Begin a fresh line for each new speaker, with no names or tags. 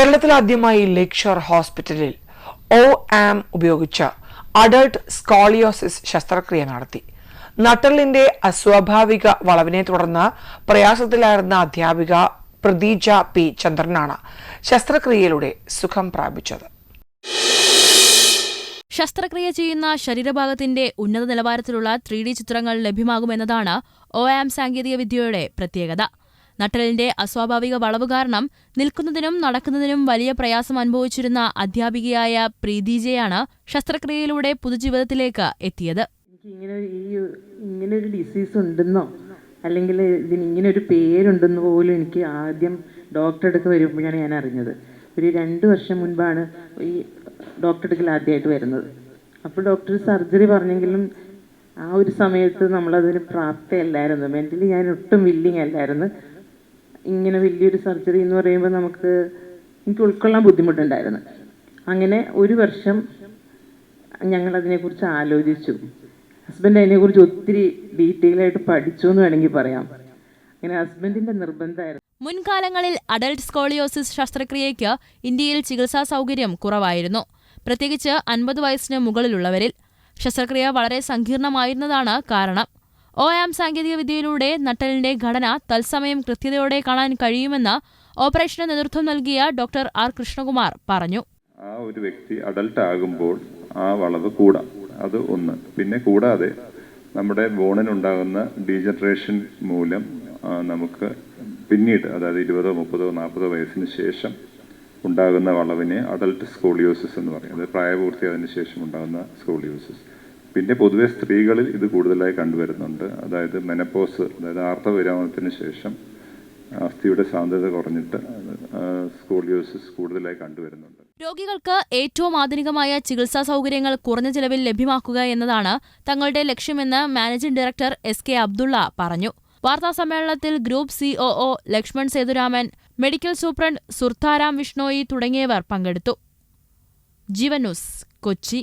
കേരളത്തിലാദ്യമായി lakeshore ഹോസ്പിറ്റലിൽ OAM ഉപയോഗിച്ച് adult scoliosis ശസ്ത്രക്രിയ നടത്തി. നട്ടെല്ലിന്റെ അസ്വാഭാവിക വളവിനെ തുടർന്ന് പ്രയാസത്തിലായിരുന്ന അധ്യാപിക പ്രതീജ പി ചന്ദ്രനാണ് ശസ്ത്രക്രിയയിലൂടെ സുഖം പ്രാപിച്ചത്.
ശസ്ത്രക്രിയ ചെയ്യുന്ന ശരീരഭാഗത്തിന്റെ ഉന്നത നിലവാരത്തിലുള്ള 3D ചിത്രങ്ങൾ ലഭ്യമാകുമെന്നതാണ് OAM സാങ്കേതികവിദ്യയുടെ പ്രത്യേകത. നട്ടെല്ലിന്റെ അസ്വാഭാവിക വളവ് കാരണം നിൽക്കുന്നതിനും നടക്കുന്നതിനും വലിയ പ്രയാസം അനുഭവിച്ചിരുന്ന അധ്യാപികയായ പ്രീതിജയാണ് ശസ്ത്രക്രിയയിലൂടെ പുതുജീവിതത്തിലേക്ക് എത്തിയത്.
ഇങ്ങനൊരു ഡിസീസ് ഉണ്ടെന്നോ അല്ലെങ്കിൽ ഇതിന് ഇങ്ങനൊരു പേരുണ്ടെന്ന് പോലും എനിക്ക് ആദ്യം ഡോക്ടറെ അടുത്ത് വരുമ്പോഴാണ് ഞാൻ അറിഞ്ഞത്. ഒരു 2 വർഷം മുൻപാണ് ഈ ഡോക്ടറെ അടുക്കൽ ആദ്യമായിട്ട് വരുന്നത്. അപ്പോൾ ഡോക്ടർ സർജറി പറഞ്ഞെങ്കിലും ആ ഒരു സമയത്ത് നമ്മളതിന് പ്രാപ്തയല്ലായിരുന്നു. മെൻ്റലി ഞാൻ ഒട്ടും വില്ലിങ് അല്ലായിരുന്നു. ഇങ്ങനെ വലിയൊരു സർജറി എന്ന് പറയുമ്പോൾ എനിക്ക് ഉൾക്കൊള്ളാൻ ബുദ്ധിമുട്ടുണ്ടായിരുന്നു. അങ്ങനെ 1 വർഷം ഞങ്ങളതിനെക്കുറിച്ച് ആലോചിച്ചു. ഹസ്ബൻഡ് അതിനെക്കുറിച്ച് ഒത്തിരി ഡീറ്റെയിൽ ആയിട്ട് പഠിച്ചു എന്ന് വേണമെങ്കിൽ പറയാം. അങ്ങനെ ഹസ്ബൻഡിൻ്റെ നിർബന്ധമായിരുന്നു.
മുൻകാലങ്ങളിൽ അഡൾട്ട് സ്കോളിയോസിസ് ശസ്ത്രക്രിയയ്ക്ക് ഇന്ത്യയിൽ ചികിത്സാ സൗകര്യം കുറവായിരുന്നു, പ്രത്യേകിച്ച് 50 വയസ്സിന് മുകളിലുള്ളവരിൽ. ശസ്ത്രക്രിയ വളരെ സങ്കീർണമായിരുന്നതാണ് കാരണം. OAM സാങ്കേതികവിദ്യയിലൂടെ നട്ടെല്ലിന്റെ ഘടന തത്സമയം കൃത്യതയോടെ കാണാൻ കഴിയുമെന്ന് ഓപ്പറേഷന് നേതൃത്വം നൽകിയ ഡോക്ടർ R. കൃഷ്ണകുമാർ പറഞ്ഞു.
ആ ഒരു വ്യക്തി അഡൾട്ട് ആകുമ്പോൾ ആ വളവ് കൂടാം, അത് ഒന്ന്. പിന്നെ കൂടാതെ നമ്മുടെ ബോണിനുണ്ടാകുന്ന ഡീജനറേഷൻ മൂലം നമുക്ക് പിന്നീട്, അതായത് 20, 30, 40 വയസ്സിന് ശേഷം ഉണ്ടാകുന്ന വളവിനെ അഡൾട്ട് സ്കോളിയോസിസ് എന്ന് പറയും. അത് പ്രായപൂർത്തിയായതിനു ശേഷം ഉണ്ടാകുന്ന സ്കോളിയോസിസ്. പിന്നെ പൊതുവെ സ്ത്രീകളിൽ ഇത് കൂടുതലായി കണ്ടുവരുന്നുണ്ട്. അതായത് മെനപ്പോസ്, അതായത് ആർത്തവവിരാമത്തിന് ശേഷം അസ്ഥിയുടെ സാന്ദ്രത കുറഞ്ഞിട്ട് സ്കോളിയോസിസ് കൂടുതലായി കണ്ടുവരുന്നുണ്ട്.
രോഗികൾക്ക് ഏറ്റവും ആധുനികമായ ചികിത്സാ സൗകര്യങ്ങൾ കുറഞ്ഞ ചിലവിൽ ലഭ്യമാക്കുക എന്നതാണ് തങ്ങളുടെ ലക്ഷ്യമെന്ന് മാനേജിംഗ് ഡയറക്ടർ SK അബ്ദുള്ള പറഞ്ഞു. വാർത്താസമ്മേളനത്തിൽ group COO Lakshman Sethuraman, medical superintendent Surtaram Vishnoi തുടങ്ങിയവർ പങ്കെടുത്തു. ജീവൻ ന്യൂസ്, കൊച്ചി.